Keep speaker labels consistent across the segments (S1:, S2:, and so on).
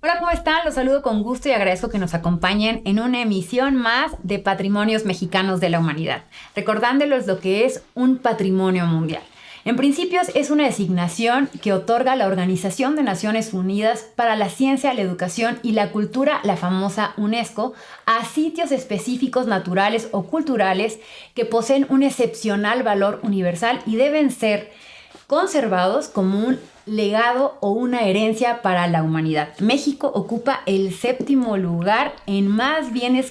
S1: Hola, ¿cómo están? Los saludo con gusto y agradezco que nos acompañen en una emisión más de Patrimonios Mexicanos de la Humanidad, recordándoles lo que es un patrimonio mundial. En principio es una designación que otorga la Organización de Naciones Unidas para la Ciencia, la Educación y la Cultura, la famosa UNESCO, a sitios específicos naturales o culturales que poseen un excepcional valor universal y deben ser conservados como un legado o una herencia para la humanidad. México ocupa el 7º lugar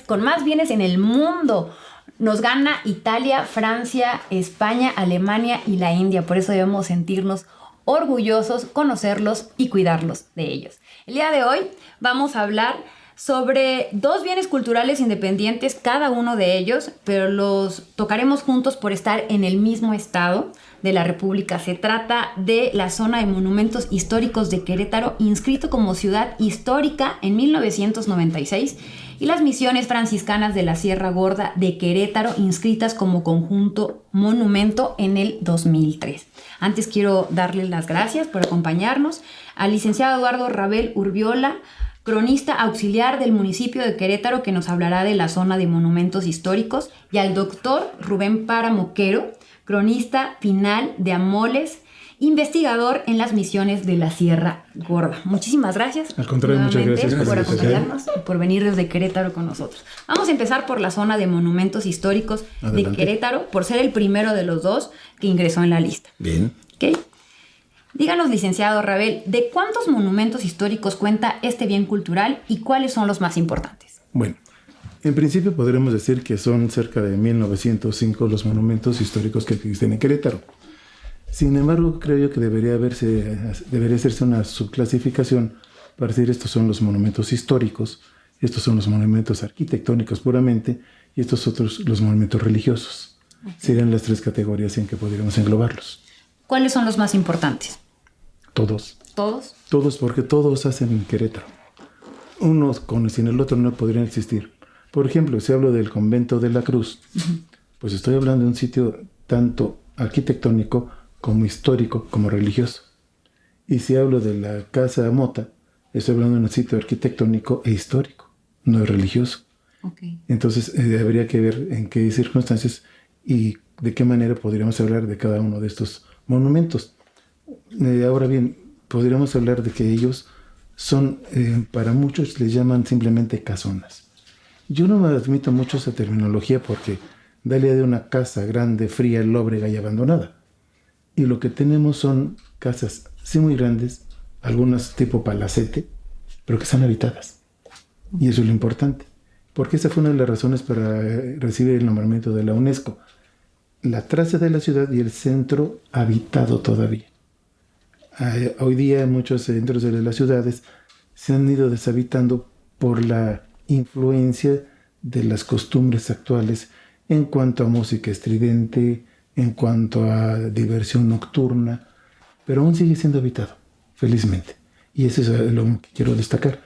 S1: con más bienes en el mundo. Nos gana Italia, Francia, España, Alemania y la India. Por eso debemos sentirnos orgullosos, conocerlos y cuidarlos de ellos. El día de hoy vamos a hablar sobre 2 bienes culturales independientes, cada uno de ellos, pero los tocaremos juntos por estar en el mismo estado de la República. Se trata de la zona de monumentos históricos de Querétaro, inscrito como ciudad histórica en 1996, y las misiones franciscanas de la Sierra Gorda de Querétaro, inscritas como conjunto monumento en el 2003. Antes quiero darles las gracias por acompañarnos al licenciado Eduardo Rabel Urbiola, cronista auxiliar del municipio de Querétaro, que nos hablará de la zona de monumentos históricos, y al doctor Rubén Páramo Quero, cronista final de Amoles, investigador en las misiones de la Sierra Gorda. Muchísimas gracias.
S2: Al contrario, muchas gracias
S1: por acompañarnos y por venir desde Querétaro con nosotros. Vamos a empezar por la zona de monumentos históricos de Querétaro, por ser el primero de los 2 que ingresó en la lista.
S2: Bien.
S1: ¿Okay? Díganos, licenciado Rabel, ¿de cuántos monumentos históricos cuenta este bien cultural y cuáles son los más importantes?
S2: Bueno, en principio podremos decir que son cerca de 1905 los monumentos históricos que existen en Querétaro. Sin embargo, creo yo que debería hacerse una subclasificación para decir estos son los monumentos históricos, estos son los monumentos arquitectónicos puramente y estos otros los monumentos religiosos. Okay. Serían las 3 categorías en que podríamos englobarlos.
S1: ¿Cuáles son los más importantes?
S2: Todos.
S1: ¿Todos?
S2: Todos, porque todos hacen en Querétaro. Unos sin el otro no podrían existir. Por ejemplo, si hablo del convento de la Cruz, pues estoy hablando de un sitio tanto arquitectónico como histórico como religioso. Y si hablo de la Casa Mota, estoy hablando de un sitio arquitectónico e histórico, no es religioso.
S1: Okay.
S2: Entonces habría que ver en qué circunstancias y de qué manera podríamos hablar de cada uno de estos monumentos. Ahora bien, podríamos hablar de que ellos son, para muchos les llaman simplemente casonas. Yo no me admito mucho esa terminología porque da la idea de una casa grande, fría, lóbrega y abandonada. Y lo que tenemos son casas, sí muy grandes, algunas tipo palacete, pero que están habitadas. Y eso es lo importante, porque esa fue una de las razones para recibir el nombramiento de la UNESCO. La traza de la ciudad y el centro habitado todavía. Hoy día muchos centros de las ciudades se han ido deshabitando por la influencia de las costumbres actuales en cuanto a música estridente, en cuanto a diversión nocturna, pero aún sigue siendo habitado, felizmente. Y eso es lo que quiero destacar.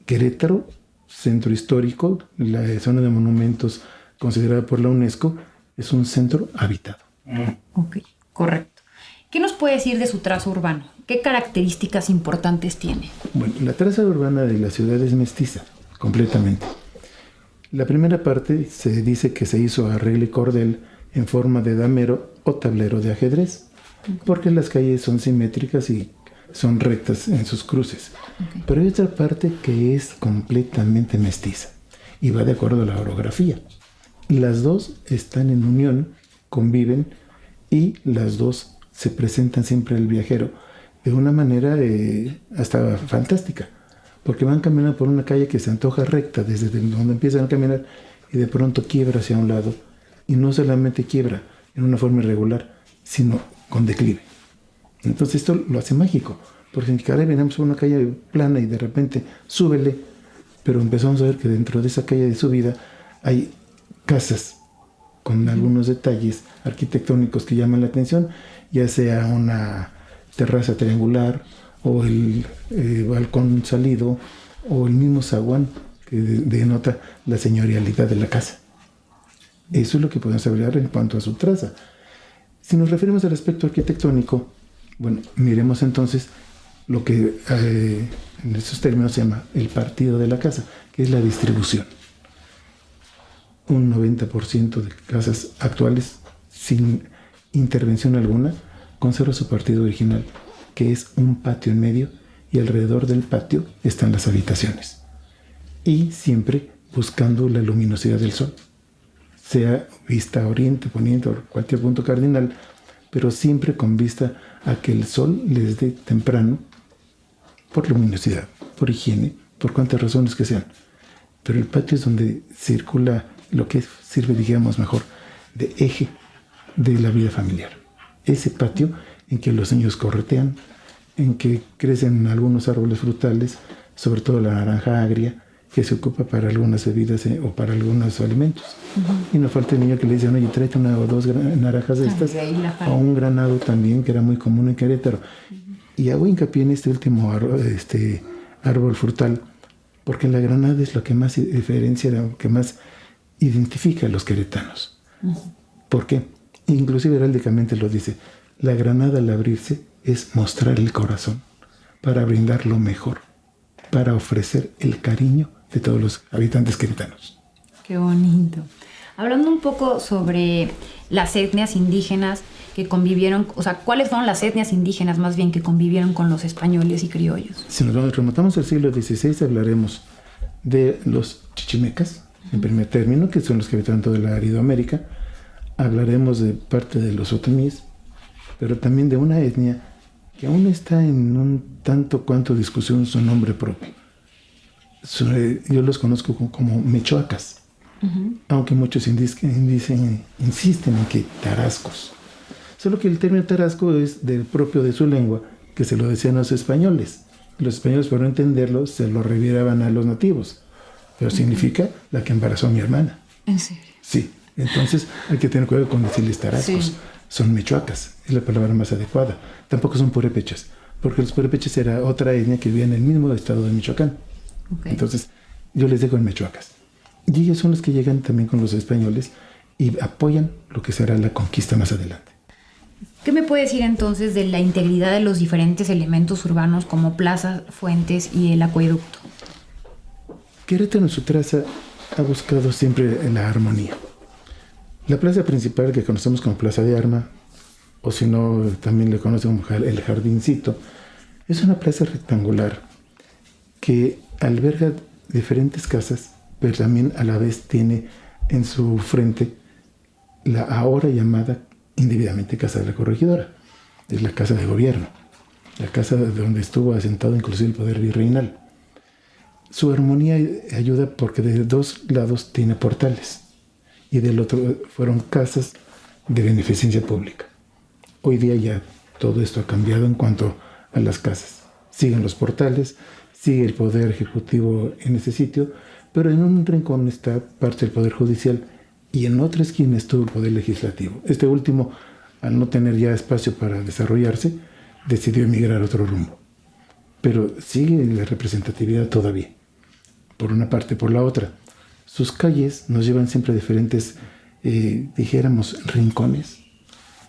S2: Querétaro, centro histórico, la zona de monumentos considerada por la UNESCO, es un centro habitado.
S1: Ok, correcto. ¿Qué nos puede decir de su trazo urbano? ¿Qué características importantes tiene?
S2: Bueno, la traza urbana de la ciudad es mestiza, completamente. La primera parte se dice que se hizo a regla y cordel en forma de damero o tablero de ajedrez, porque las calles son simétricas y son rectas en sus cruces. Okay. Pero hay otra parte que es completamente mestiza y va de acuerdo a la orografía. Las dos están en unión, conviven y las dos se presentan siempre al viajero de una manera hasta fantástica, porque van caminando por una calle que se antoja recta desde donde empiezan a caminar y de pronto quiebra hacia un lado, y no solamente quiebra en una forma irregular, sino con declive. Entonces esto lo hace mágico, porque en Caray venimos por una calle plana y de repente súbele, pero empezamos a ver que dentro de esa calle de subida hay casas con algunos detalles arquitectónicos que llaman la atención, ya sea una terraza triangular o el balcón salido o el mismo zaguán que denota la señorialidad de la casa. Eso es lo que podemos hablar en cuanto a su traza. Si nos referimos al aspecto arquitectónico, bueno, miremos entonces lo que en esos términos se llama el partido de la casa, que es la distribución. Un 90% de casas actuales, sin intervención alguna, conserva su partido original, que es un patio en medio, y alrededor del patio están las habitaciones. Y siempre buscando la luminosidad del sol, sea vista a oriente, poniente o cualquier punto cardinal, pero siempre con vista a que el sol les dé temprano, por luminosidad, por higiene, por cuantas razones que sean. Pero el patio es donde circula lo que sirve, digamos mejor, de eje de la vida familiar. Ese patio en que los niños corretean, en que crecen algunos árboles frutales, sobre todo la naranja agria, que se ocupa para algunas bebidas o para algunos alimentos. Y no falta el niño que le dicen, oye, tráete una o dos naranjas de estas, o un granado también, que era muy común en Querétaro. Y hago hincapié en este último árbol frutal, porque la granada es lo que más diferencia, lo que más identifica a los queretanos. ¿Por qué? Inclusive heráldicamente lo dice, la granada al abrirse es mostrar el corazón para brindar lo mejor, para ofrecer el cariño de todos los habitantes queretanos.
S1: Qué bonito. Hablando un poco sobre las etnias indígenas que convivieron, o sea, ¿cuáles fueron las etnias indígenas más bien que convivieron con los españoles y criollos?
S2: Si nos remontamos al siglo XVI, hablaremos de los chichimecas, en primer término, que son los que habitaron toda la Aridoamérica. Hablaremos de parte de los otomíes, pero también de una etnia que aún está en un tanto cuanto discusión su nombre propio. Yo los conozco como mechoacas, aunque muchos insisten en que tarascos. Solo que el término tarasco es del propio de su lengua, que se lo decían a los españoles. Los españoles, por no entenderlo, se lo reviraban a los nativos. Pero significa la que embarazó a mi hermana.
S1: ¿En serio?
S2: Sí. Entonces hay que tener cuidado con decirles tarascos. Sí. Son mechoacas, es la palabra más adecuada. Tampoco son purépechas, porque los purépechas era otra etnia que vivía en el mismo estado de Michoacán. Entonces yo les dejo en mechoacas. Y ellos son los que llegan también con los españoles y apoyan lo que será la conquista más adelante.
S1: ¿Qué me puede decir entonces de la integridad de los diferentes elementos urbanos como plazas, fuentes y el acueducto?
S2: Querétaro en su traza ha buscado siempre la armonía. La plaza principal, que conocemos como Plaza de Arma, o si no, también le conocen como el Jardincito, es una plaza rectangular que alberga diferentes casas, pero también a la vez tiene en su frente la ahora llamada indebidamente Casa de la Corregidora. Es la casa de gobierno, la casa donde estuvo asentado inclusive el poder virreinal. Su armonía ayuda porque de dos lados tiene portales y del otro fueron casas de beneficencia pública. Hoy día ya todo esto ha cambiado en cuanto a las casas. Siguen los portales, sigue el poder ejecutivo en ese sitio, pero en un rincón está parte del poder judicial y en otra esquina estuvo el poder legislativo. Este último, al no tener ya espacio para desarrollarse, decidió emigrar a otro rumbo. Pero sigue la representatividad todavía, por una parte. Por la otra, sus calles nos llevan siempre a diferentes, dijéramos, rincones,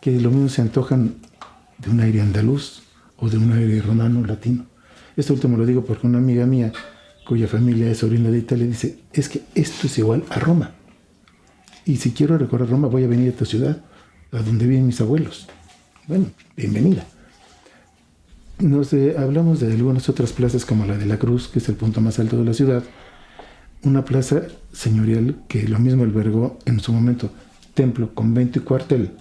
S2: que lo mismo se antojan de un aire andaluz o de un aire romano latino. Esto último lo digo porque una amiga mía, cuya familia es sobrina de Italia, dice, es que esto es igual a Roma. Y si quiero recorrer Roma, voy a venir a tu ciudad, a donde viven mis abuelos. Bueno, bienvenida. Hablamos de algunas otras plazas como la de la Cruz, que es el punto más alto de la ciudad. Una plaza señorial que lo mismo albergó en su momento templo, convento y cuartel,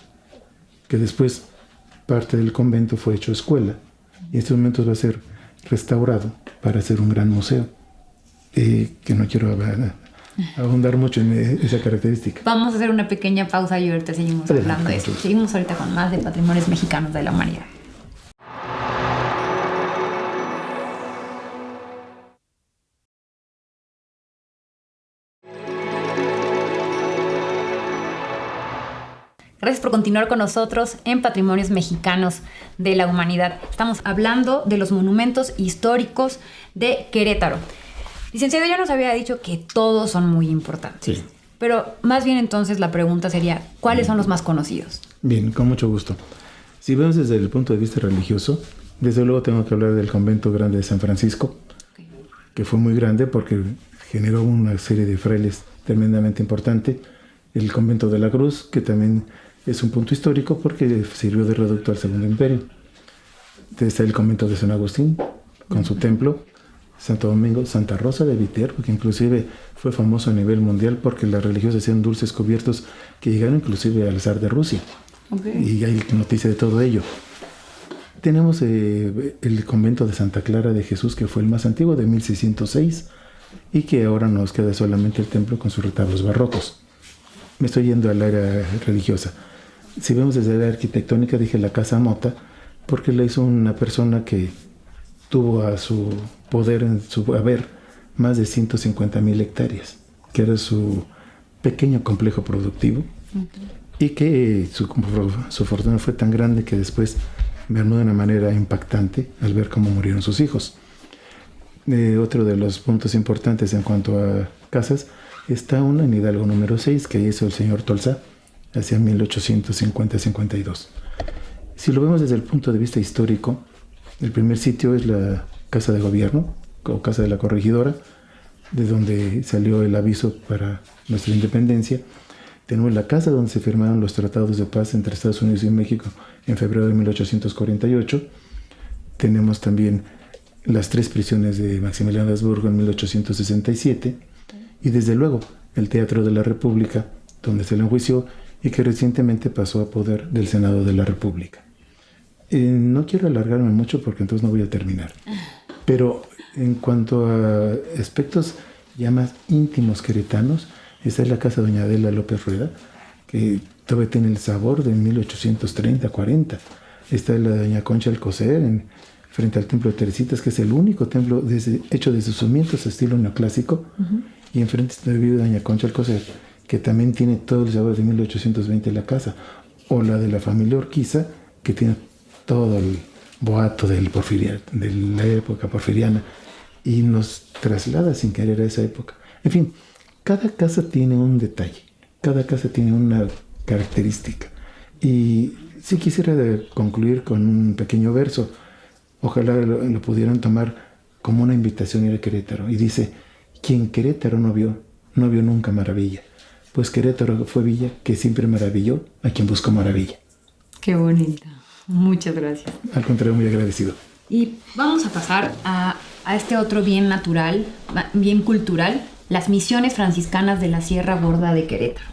S2: que después parte del convento fue hecho escuela y en estos momentos va a ser restaurado para hacer un gran museo, que no quiero ahondar mucho en esa característica.
S1: Vamos a hacer una pequeña pausa y ahorita seguimos hablando de eso. Seguimos ahorita con más de Patrimonios Mexicanos de la Humanidad. Gracias por continuar con nosotros en Patrimonios Mexicanos de la Humanidad. Estamos hablando de los monumentos históricos de Querétaro. Licenciado, ya nos había dicho que todos son muy importantes. Sí. Pero más bien entonces la pregunta sería, ¿cuáles son los más conocidos?
S2: Bien, con mucho gusto. Si vemos desde el punto de vista religioso, desde luego tengo que hablar del Convento Grande de San Francisco, que fue muy grande porque generó una serie de frailes tremendamente importante. El convento de la Cruz, que también es un punto histórico porque sirvió de reducto al Segundo Imperio. Está el convento de San Agustín, con su templo, Santo Domingo, Santa Rosa de Viterbo, que inclusive fue famoso a nivel mundial porque las religiosas hacían dulces cubiertos que llegaron inclusive al zar de Rusia. Okay. Y hay noticia de todo ello. Tenemos el convento de Santa Clara de Jesús, que fue el más antiguo, de 1606, y que ahora nos queda solamente el templo con sus retablos barrocos. Me estoy yendo al área religiosa. Si vemos desde la arquitectónica, dije la Casa Mota, porque la hizo una persona que tuvo a su poder, en su haber, más de 150,000 hectáreas, que era su pequeño complejo productivo, y que su fortuna fue tan grande que después mermó de una manera impactante al ver cómo murieron sus hijos. Otro de los puntos importantes en cuanto a casas, está una en Hidalgo número 6, que hizo el señor Tolsá hacia 1850-52. Si lo vemos desde el punto de vista histórico, el primer sitio es la Casa de Gobierno, o Casa de la Corregidora, de donde salió el aviso para nuestra independencia. Tenemos la casa donde se firmaron los tratados de paz entre Estados Unidos y México en febrero de 1848. Tenemos también las 3 prisiones de Maximiliano de Habsburgo en 1867. Y desde luego el Teatro de la República, donde se le enjuició y que recientemente pasó a poder del Senado de la República. No quiero alargarme mucho porque entonces no voy a terminar. Pero en cuanto a aspectos ya más íntimos queretanos, esta es la casa de doña Adela López Rueda, que todavía tiene el sabor de 1830-40. Esta es la de doña Concha Alcocer, frente al templo de Teresitas, que es el único templo hecho de sus cimientos estilo neoclásico. Y enfrente vive doña Concha Alcocer, que también tiene todo el sabor de 1820 la casa. O la de la familia Urquiza, que tiene todo el boato de la época porfiriana y nos traslada sin querer a esa época. En fin, cada casa tiene un detalle, cada casa tiene una característica. Y sí quisiera concluir con un pequeño verso. Ojalá lo pudieran tomar como una invitación a ir a Querétaro. Y dice: quien Querétaro no vio nunca maravilla, pues Querétaro fue villa que siempre maravilló a quien buscó maravilla.
S1: Qué bonita. Muchas gracias.
S2: Al contrario, muy agradecido.
S1: Y vamos a pasar a este otro bien natural, bien cultural, las misiones franciscanas de la Sierra Gorda de Querétaro.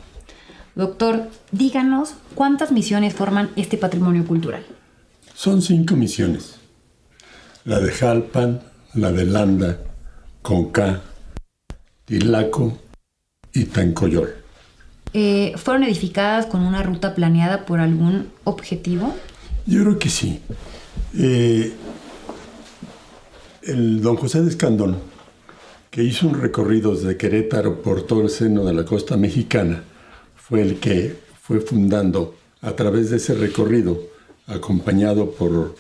S1: Doctor, díganos cuántas misiones forman este patrimonio cultural.
S3: Son 5 misiones. La de Jalpan, la de Landa, Concá, Tilaco y Tancoyol.
S1: ¿Fueron edificadas con una ruta planeada por algún objetivo?
S3: Yo creo que sí. El don José de Escandón, que hizo un recorrido desde Querétaro por todo el seno de la costa mexicana, fue el que fue fundando a través de ese recorrido, acompañado por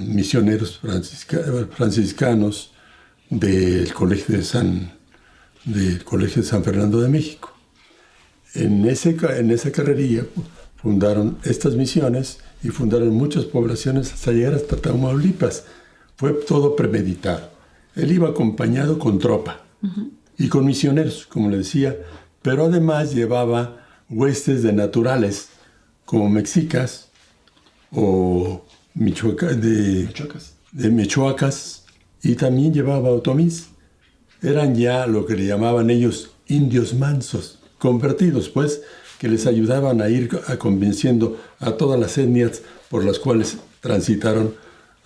S3: misioneros franciscanos del Colegio de San Fernando de México. En esa carrería fundaron estas misiones y fundaron muchas poblaciones hasta llegar hasta Tamaulipas. Fue todo premeditado. Él iba acompañado con tropa y con misioneros, como le decía, pero además llevaba huestes de naturales como mexicas o mechoacas, y también llevaba otomís. Eran ya lo que le llamaban ellos indios mansos, convertidos pues, que les ayudaban a ir convenciendo a todas las etnias por las cuales transitaron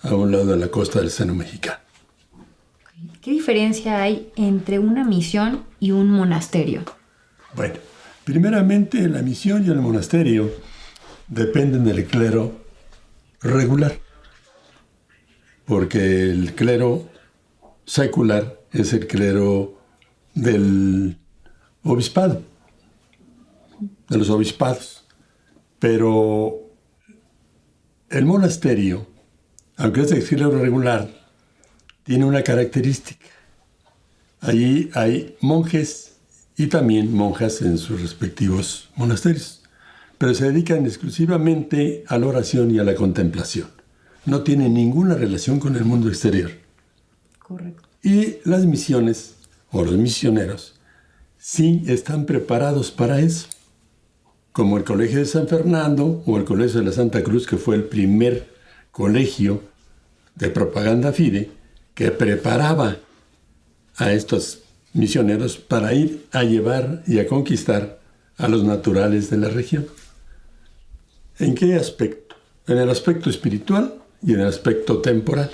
S3: a un lado de la costa del seno mexicano.
S1: ¿Qué diferencia hay entre una misión y un monasterio?
S3: Bueno, primeramente la misión y el monasterio dependen del clero regular, porque el clero secular es el clero del obispado, de los obispados. Pero el monasterio, aunque es el clero regular, tiene una característica. Allí hay monjes y también monjas en sus respectivos monasterios, pero se dedican exclusivamente a la oración y a la contemplación. No tienen ninguna relación con el mundo exterior.
S1: Correcto.
S3: Y las misiones, o los misioneros, sí están preparados para eso. Como el Colegio de San Fernando o el Colegio de la Santa Cruz, que fue el primer colegio de propaganda fide que preparaba a estos misioneros para ir a llevar y a conquistar a los naturales de la región. ¿En qué aspecto? En el aspecto espiritual y en el aspecto temporal.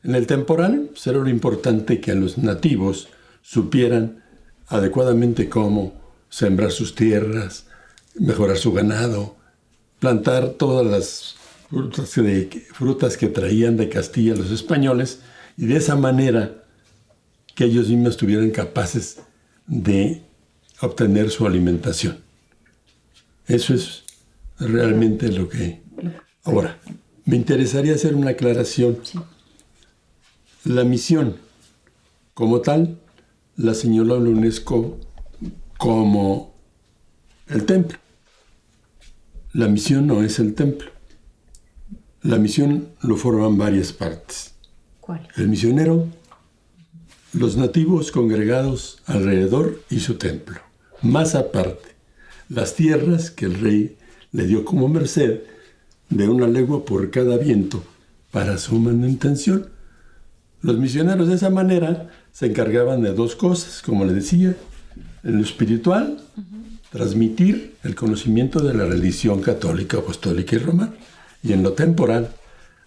S3: En el temporal, pues era lo importante que los nativos supieran adecuadamente cómo sembrar sus tierras, mejorar su ganado, plantar todas las frutas que traían de Castilla los españoles, y de esa manera que ellos mismos estuvieran capaces de obtener su alimentación. Eso es realmente lo que... Ahora, me interesaría hacer una aclaración.
S1: Sí.
S3: La misión, como tal, la señaló la UNESCO como el templo. La misión no es el templo. La misión lo forman varias partes.
S1: ¿Cuál?
S3: El misionero, los nativos congregados alrededor y su templo. Más aparte, las tierras que el rey le dio como merced de 1 legua por cada viento para su manutención. Los misioneros de esa manera se encargaban de 2 cosas, como les decía, en lo espiritual, transmitir el conocimiento de la religión católica, apostólica y romana, y en lo temporal,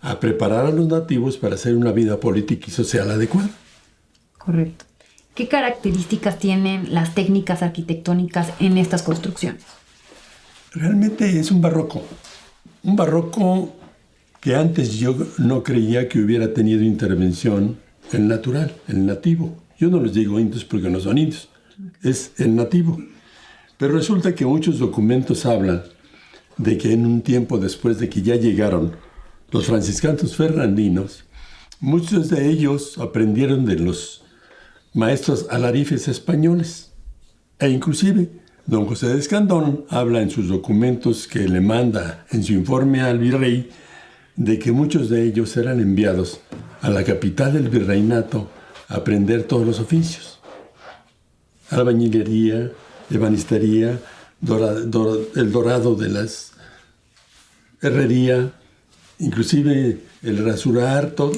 S3: a preparar a los nativos para hacer una vida política y social adecuada.
S1: Correcto. ¿Qué características tienen las técnicas arquitectónicas en estas construcciones?
S3: Realmente es un barroco que antes yo no creía que hubiera tenido intervención el natural, el nativo. Yo no les digo indios porque no son indios, es el nativo. Pero resulta que muchos documentos hablan de que en un tiempo después de que ya llegaron los franciscanos fernandinos, muchos de ellos aprendieron de los maestros alarifes españoles. E inclusive, don José de Escandón habla en sus documentos que le manda en su informe al virrey de que muchos de ellos eran enviados a la capital del virreinato a aprender todos los oficios. Albañilería, ebanistería, el dorado de las herrería, inclusive el rasurar, todo.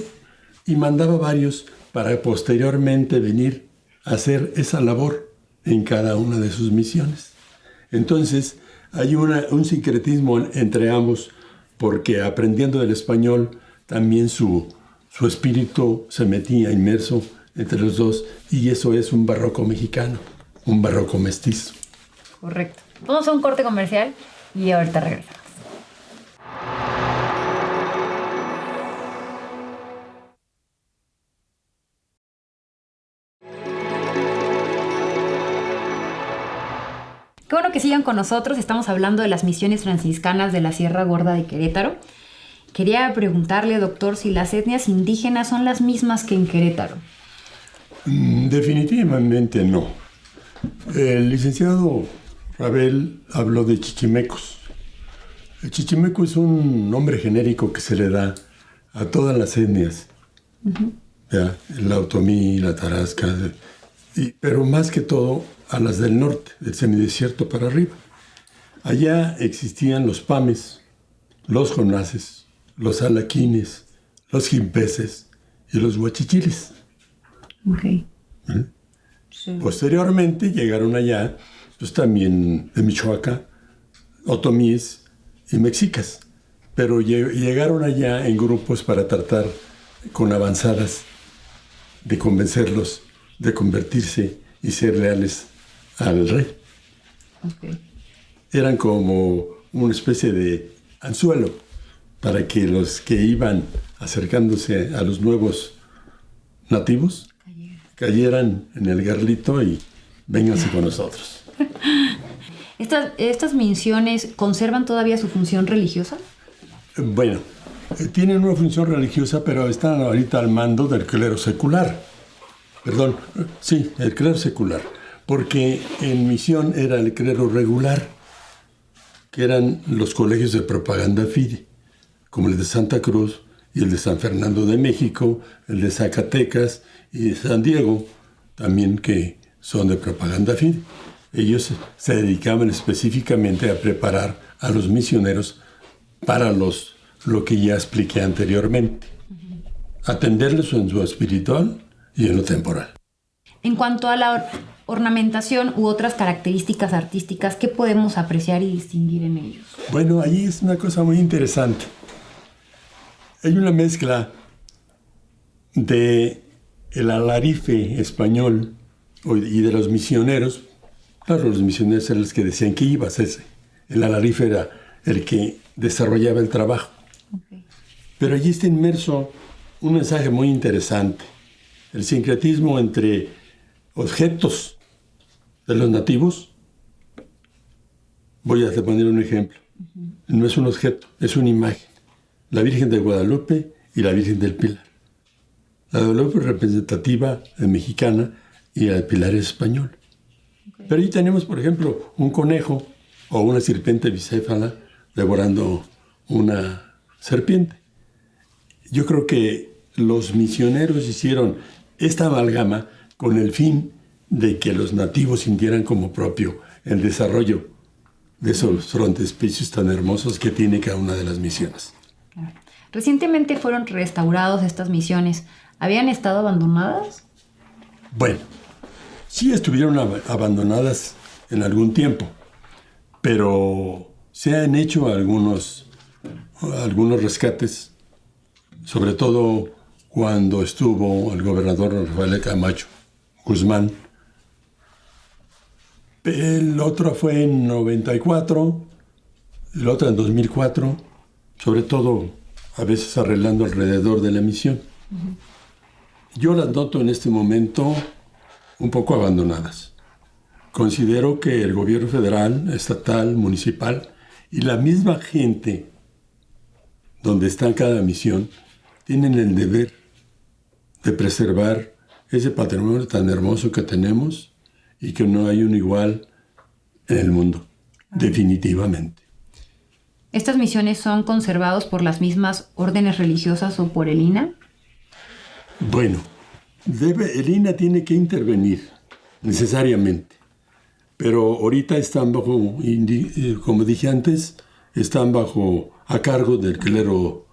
S3: Y mandaba varios para posteriormente venir a hacer esa labor en cada una de sus misiones. Entonces, hay un sincretismo entre ambos, porque aprendiendo del español, también su espíritu se metía inmerso entre los dos, y eso es un barroco mexicano, un barroco mestizo.
S1: Correcto. Vamos a un corte comercial y ahorita regresamos. Qué bueno que sigan con nosotros. Estamos hablando de las misiones franciscanas de la Sierra Gorda de Querétaro. Quería preguntarle, doctor, si las etnias indígenas son las mismas que en Querétaro.
S3: Definitivamente no. El licenciado Rabel habló de chichimecos. El chichimeco es un nombre genérico que se le da a todas las etnias. ¿Ya? La otomí, la tarasca, pero más que todo a las del norte, del semidesierto para arriba. Allá existían los pames, los jonases, los alaquines, los jimpeses y los huachichiles.
S1: Okay. Sí.
S3: Posteriormente llegaron allá, pues también de Michoacán, otomíes y mexicas, pero llegaron allá en grupos para tratar con avanzadas de convencerlos de convertirse y ser leales al rey.
S1: Okay.
S3: Eran como una especie de anzuelo para que los que iban acercándose a los nuevos nativos cayeran en el garlito y vénganse con nosotros.
S1: ¿Estas misiones conservan todavía su función religiosa?
S3: Bueno, tienen una función religiosa, pero están ahorita al mando del clero secular. Perdón, sí, el clero secular. Porque en misión era el clero regular, que eran los colegios de propaganda fide, como el de Santa Cruz y el de San Fernando de México, el de Zacatecas y de San Diego, también que son de propaganda fide. Ellos se dedicaban específicamente a preparar a los misioneros para lo que ya expliqué anteriormente. Atenderles en lo espiritual y en lo temporal.
S1: En cuanto a la ornamentación u otras características artísticas, ¿qué podemos apreciar y distinguir en ellos?
S3: Bueno, ahí es una cosa muy interesante. Hay una mezcla de el alarife español y de los misioneros. Claro, los misioneros eran los que decían que ibas ese. El alarife era el que desarrollaba el trabajo. Okay. Pero allí está inmerso un mensaje muy interesante. El sincretismo entre objetos de los nativos. Voy a poner un ejemplo. No es un objeto, es una imagen. La Virgen de Guadalupe y la Virgen del Pilar. La de Guadalupe es representativa mexicana y la del Pilar es español. Okay. Pero ahí tenemos, por ejemplo, un conejo o una serpiente bicéfala devorando una serpiente. Yo creo que los misioneros hicieron esta amalgama con el fin de que los nativos sintieran como propio el desarrollo de esos frontispicios tan hermosos que tiene cada una de las misiones.
S1: Recientemente fueron restaurados estas misiones. ¿Habían estado abandonadas?
S3: Bueno, sí estuvieron abandonadas en algún tiempo, pero se han hecho algunos rescates, sobre todo cuando estuvo el gobernador Rafael Camacho Guzmán. El otro fue en 94, el otro en 2004, sobre todo a veces arreglando alrededor de la misión. Yo las noto en este momento un poco abandonadas. Considero que el gobierno federal, estatal, municipal y la misma gente donde está en cada misión tienen el deber de preservar ese patrimonio tan hermoso que tenemos y que no hay uno igual en el mundo, definitivamente.
S1: ¿Estas misiones son conservados por las mismas órdenes religiosas o por el INA?
S3: Bueno, el INA tiene que intervenir necesariamente, pero ahorita están bajo, como dije antes, están a cargo del clero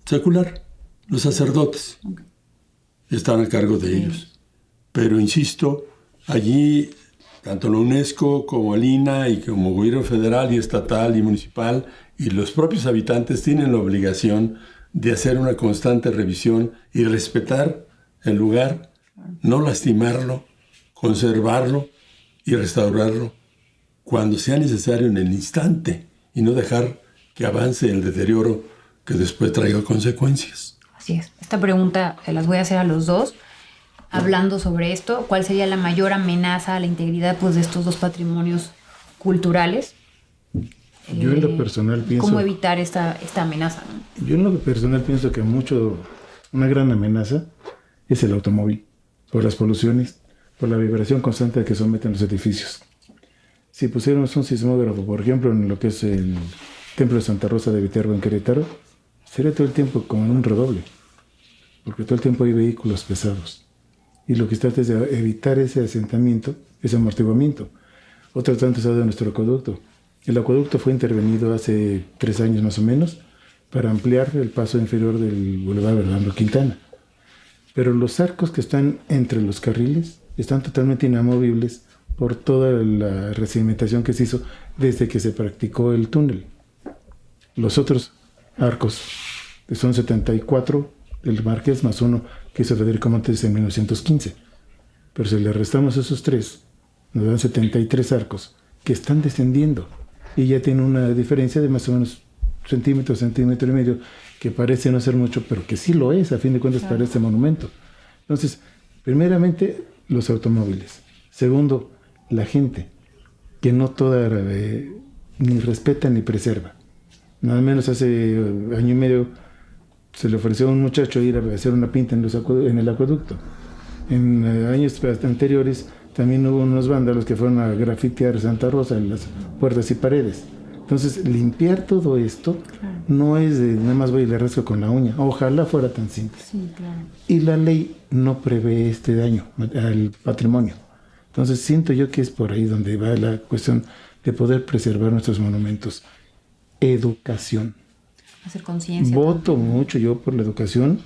S3: secular, los sacerdotes. Okay. Están a cargo de ellos. Pero insisto, allí tanto la UNESCO como el INA y como gobierno federal y estatal y municipal y los propios habitantes tienen la obligación de hacer una constante revisión y respetar el lugar, no lastimarlo, conservarlo y restaurarlo cuando sea necesario en el instante y no dejar que avance el deterioro que después traiga consecuencias.
S1: Así es. Esta pregunta se las voy a hacer a los dos. Hablando sobre esto, ¿cuál sería la mayor amenaza a la integridad de estos dos patrimonios culturales?
S2: Yo en lo personal pienso...
S1: ¿Cómo evitar esta amenaza?
S2: Yo en lo personal pienso que una gran amenaza es el automóvil, por las poluciones, por la vibración constante a que someten los edificios. Si pusiéramos un sismógrafo, por ejemplo, en lo que es el Templo de Santa Rosa de Viterbo en Querétaro, sería todo el tiempo como en un redoble, porque todo el tiempo hay vehículos pesados. Y lo que se trata es de evitar ese asentamiento, ese amortiguamiento. Otro tanto es de nuestro acueducto. El acueducto fue intervenido hace 3 años más o menos para ampliar el paso inferior del Boulevard Bernardo Quintana. Pero los arcos que están entre los carriles están totalmente inamovibles por toda la recimentación que se hizo desde que se practicó el túnel. Los otros arcos, que son 74, el Marqués más 1 que hizo Federico Montes en 1915. Pero si le restamos esos 3, nos dan 73 arcos que están descendiendo y ya tiene una diferencia de más o menos centímetro y medio, que parece no ser mucho, pero que sí lo es, a fin de cuentas, para este monumento. Entonces, primeramente, los automóviles. Segundo, la gente, que no toda ni respeta ni preserva. Nada menos hace año y medio se le ofreció a un muchacho ir a hacer una pinta en el acueducto. En años anteriores también hubo unos vándalos que fueron a grafitear Santa Rosa en las puertas y paredes. Entonces, limpiar todo esto no es de nada más voy y le rasco con la uña. Ojalá fuera tan simple.
S1: Sí, claro.
S2: Y la ley no prevé este daño al patrimonio. Entonces, siento yo que es por ahí donde va la cuestión de poder preservar nuestros monumentos. Educación.
S1: Hacer conciencia.
S2: Voto mucho yo por la educación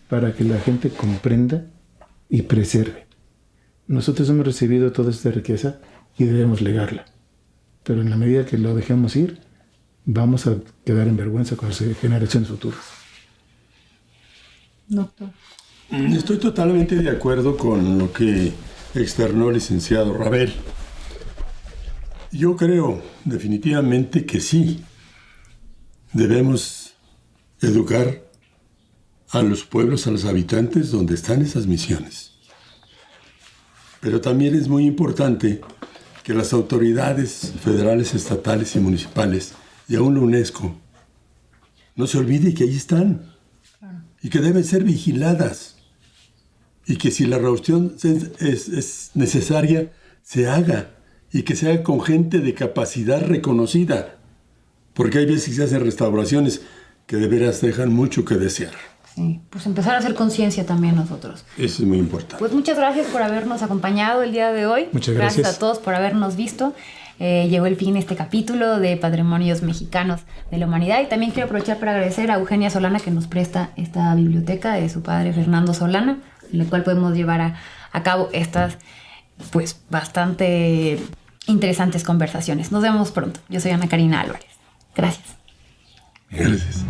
S2: para que la gente comprenda y preserve. Nosotros hemos recibido toda esta riqueza y debemos legarla. Pero en la medida que lo dejemos ir, vamos a quedar en vergüenza con las generaciones futuras.
S1: Doctor.
S3: Estoy totalmente de acuerdo con lo que externó el licenciado Rabel. Yo creo definitivamente que sí, debemos educar a los pueblos, a los habitantes donde están esas misiones. Pero también es muy importante que las autoridades federales, estatales y municipales, y aún la UNESCO, no se olvide que ahí están y que deben ser vigiladas y que si la rehaustación es necesaria, se haga y que se haga con gente de capacidad reconocida, porque hay veces que se hacen restauraciones que de veras dejan mucho que desear.
S1: Sí, pues empezar a hacer conciencia también nosotros.
S3: Eso es muy importante.
S1: Pues muchas gracias por habernos acompañado el día de hoy.
S2: Muchas gracias.
S1: Gracias a todos por habernos visto. Llegó el fin este capítulo de Patrimonios Mexicanos de la Humanidad y también quiero aprovechar para agradecer a Eugenia Solana que nos presta esta biblioteca de su padre Fernando Solana, en la cual podemos llevar a cabo estas pues bastante interesantes conversaciones. Nos vemos pronto. Yo soy Ana Karina Álvarez. Gracias.
S3: Gracias.